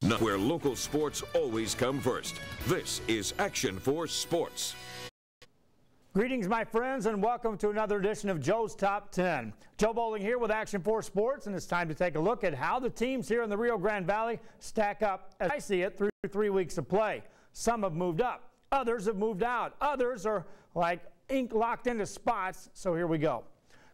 Where local sports always come first. This is Action for Sports. Greetings, my friends, and welcome to another edition of Joe's Top 10. Joe Bowling here with Action for Sports, and it's time to take a look at how the teams here in the Rio Grande Valley stack up, as I see it, through 3 weeks of play. Some have moved up. Others have moved out. Others are like ink locked into spots, so here we go.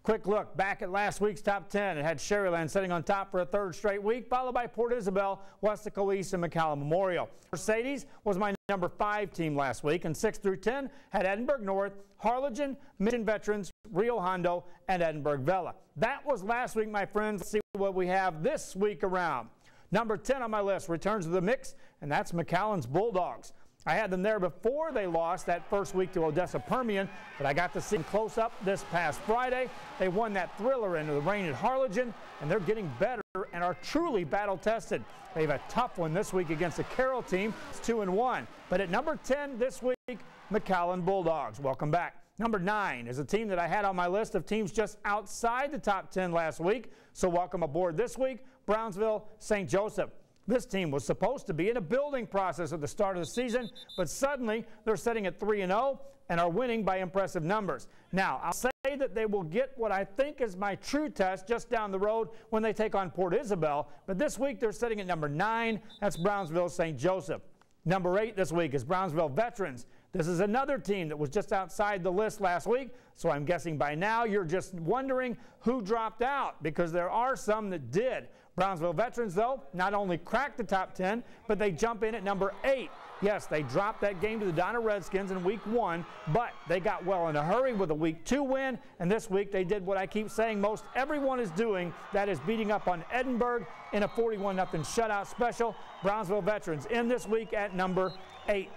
Quick look back at last week's top 10. It had Sharyland sitting on top for a third straight week, followed by Port Isabel, Westaco East, and McCallum Memorial. Mercedes was my number 5 team last week, and 6 through 10 had Edinburgh North, Harlingen, Mission Veterans, Rio Hondo, and Edinburgh Vela. That was last week, my friends. Let's see what we have this week around. Number 10 on my list returns to the mix, and that's McAllen's Bulldogs. I had them there before they lost that first week to Odessa Permian, but I got to see them close up this past Friday. They won that thriller into the rain at Harlingen, and they're getting better and are truly battle-tested. They have a tough one this week against the Carroll team. It's 2-1. But at number 10 this week, McAllen Bulldogs. Welcome back. Number 9 is a team that I had on my list of teams just outside the top 10 last week. So welcome aboard this week, Brownsville St. Joseph. This team was supposed to be in a building process at the start of the season, but suddenly they're sitting at 3-0 and are winning by impressive numbers. Now, I'll say that they will get what I think is my true test just down the road when they take on Port Isabel, but this week they're sitting at number 9. That's Brownsville St. Joseph. Number 8 this week is Brownsville Veterans. This is another team that was just outside the list last week, so I'm guessing by now you're just wondering who dropped out, because there are some that did. Brownsville Veterans, though, not only cracked the top 10, but they jump in at number 8. Yes, they dropped that game to the Donna Redskins in week 1, but they got well in a hurry with a week 2 win, and this week they did what I keep saying most everyone is doing, that is beating up on Edinburgh in a 41-0 shutout special. Brownsville Veterans in this week at number 8.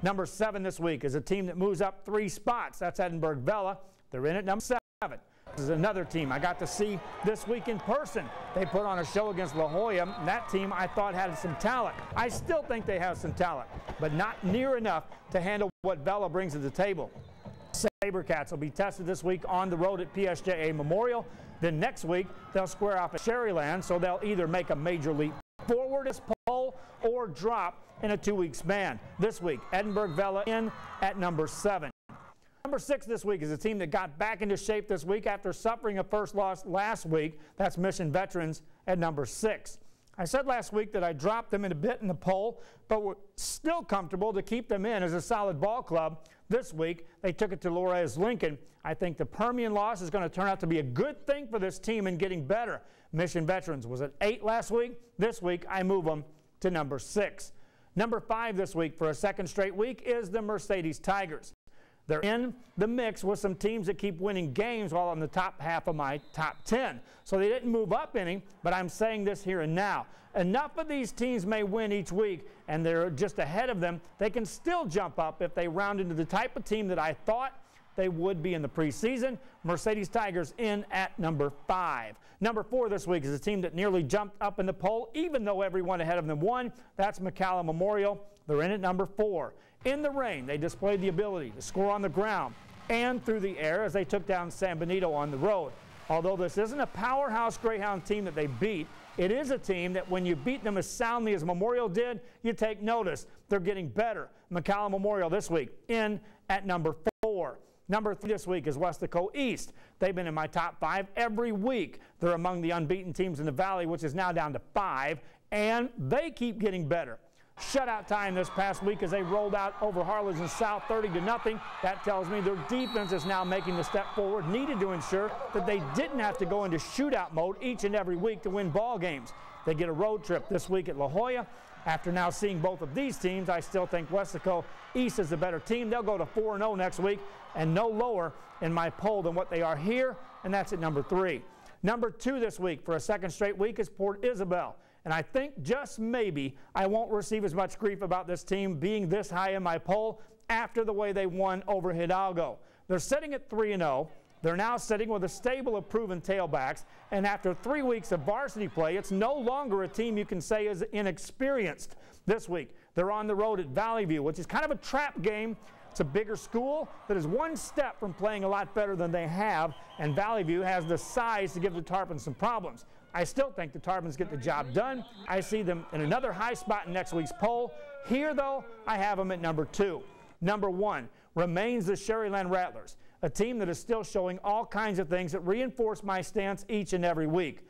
Number 7 this week is a team that moves up 3 spots. That's Edinburgh Vela. They're in at number 7. This is another team I got to see this week in person. They put on a show against La Jolla, and that team I thought had some talent. I still think they have some talent, but not near enough to handle what Vela brings to the table. Sabercats will be tested this week on the road at PSJA Memorial. Then next week, they'll square off at Sharyland, so they'll either make a major leap forward as pole or drop in a 2-week span. This week, Edinburgh Vela in at number 7. Number 6 this week is a team that got back into shape this week after suffering a first loss last week. That's Mission Veterans at number 6. I said last week that I dropped them in a bit in the poll, but we're still comfortable to keep them in as a solid ball club. This week, they took it to Lorez Lincoln. I think the Permian loss is going to turn out to be a good thing for this team in getting better. Mission Veterans was at 8 last week. This week, I move them to number 6. Number 5 this week for a second straight week is the Mercedes Tigers. They're in the mix with some teams that keep winning games while on the top half of my top 10. So they didn't move up any, but I'm saying this here and now. Enough of these teams may win each week, and they're just ahead of them. They can still jump up if they round into the type of team that I thought they would be in the preseason. Mercedes Tigers in at number 5. Number 4 this week is a team that nearly jumped up in the poll, even though everyone ahead of them won. That's McCallum Memorial. They're in at number 4. In the rain, they displayed the ability to score on the ground and through the air as they took down San Benito on the road. Although this isn't a powerhouse Greyhound team that they beat, it is a team that when you beat them as soundly as Memorial did, you take notice. They're getting better. McCallum Memorial this week in at number 4. Number 3 this week is Westaco East. They've been in my top 5 every week. They're among the unbeaten teams in the Valley, which is now down to 5, and they keep getting better. Shutout time this past week as they rolled out over Harlingen South 30-0. That tells me their defense is now making the step forward needed to ensure that they didn't have to go into shootout mode each and every week to win ball games. They get a road trip this week at La Jolla. After now seeing both of these teams, I still think Westaco East is the better team. They'll go to 4-0 next week and no lower in my poll than what they are here, and that's at number 3. Number 2 this week for a second straight week is Port Isabel. And I think just maybe I won't receive as much grief about this team being this high in my poll after the way they won over Hidalgo. They're sitting at 3-0. They're now sitting with a stable of proven tailbacks. And after 3 weeks of varsity play, it's no longer a team you can say is inexperienced. This week, they're on the road at Valley View, which is kind of a trap game. It's a bigger school that is one step from playing a lot better than they have, and Valley View has the size to give the Tarpons some problems. I still think the Tarpons get the job done. I see them in another high spot in next week's poll. Here, though, I have them at number 2. Number 1 remains the Sharyland Rattlers, a team that is still showing all kinds of things that reinforce my stance each and every week.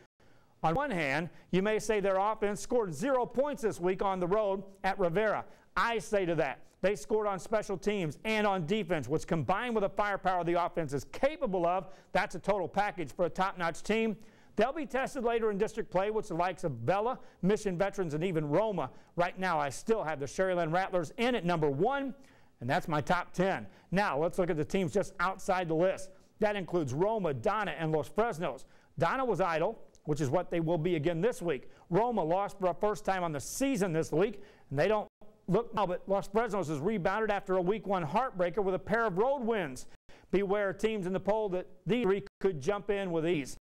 On one hand, you may say their offense scored 0 points this week on the road at Rivera. I say to that, they scored on special teams and on defense, which combined with the firepower the offense is capable of, that's a total package for a top-notch team. They'll be tested later in district play with the likes of Bella, Mission Veterans, and even Roma. Right now, I still have the Sharyland Rattlers in at number 1, and that's my top 10. Now, let's look at the teams just outside the list. That includes Roma, Donna, and Los Fresnos. Donna was idle, which is what they will be again this week. Roma lost for a first time on the season this week, and they don't look now, but Los Fresnos has rebounded after a week 1 heartbreaker with a pair of road wins. Beware teams in the poll that these 3 could jump in with ease.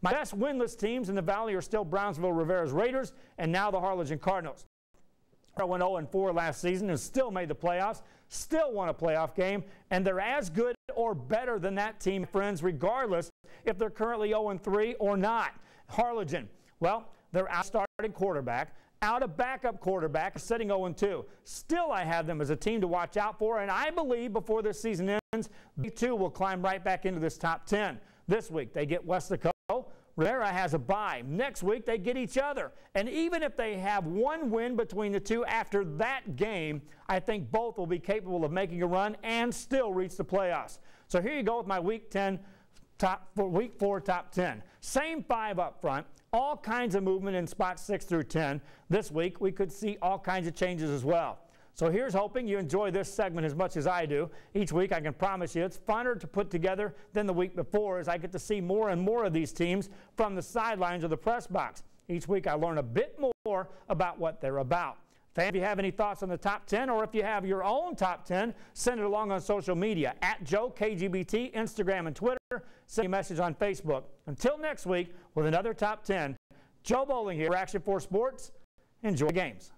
My best winless teams in the Valley are still Brownsville Rivera's Raiders and now the Harlingen Cardinals. I went 0-4 last season and still made the playoffs, still won a playoff game, and they're as good or better than that team, friends, regardless if they're currently 0-3 or not. Harlingen, well, they're out starting quarterback, out a backup quarterback, sitting 0-2. Still, I have them as a team to watch out for, and I believe before this season ends, they too will climb right back into this top 10. This week, they get Westico. Rivera has a bye. Next week, they get each other. And even if they have 1 win between the 2 after that game, I think both will be capable of making a run and still reach the playoffs. So here you go with my week 4 top 10. Same 5 up front. All kinds of movement in spots 6 through 10. This week, we could see all kinds of changes as well. So here's hoping you enjoy this segment as much as I do. Each week, I can promise you it's funner to put together than the week before as I get to see more and more of these teams from the sidelines of the press box. Each week, I learn a bit more about what they're about. Fans, if you have any thoughts on the top 10 or if you have your own top 10, send it along on social media at JoeKGBT, Instagram, and Twitter. Send me a message on Facebook. Until next week with another top 10, Joe Bowling here for Action 4 Sports. Enjoy the games.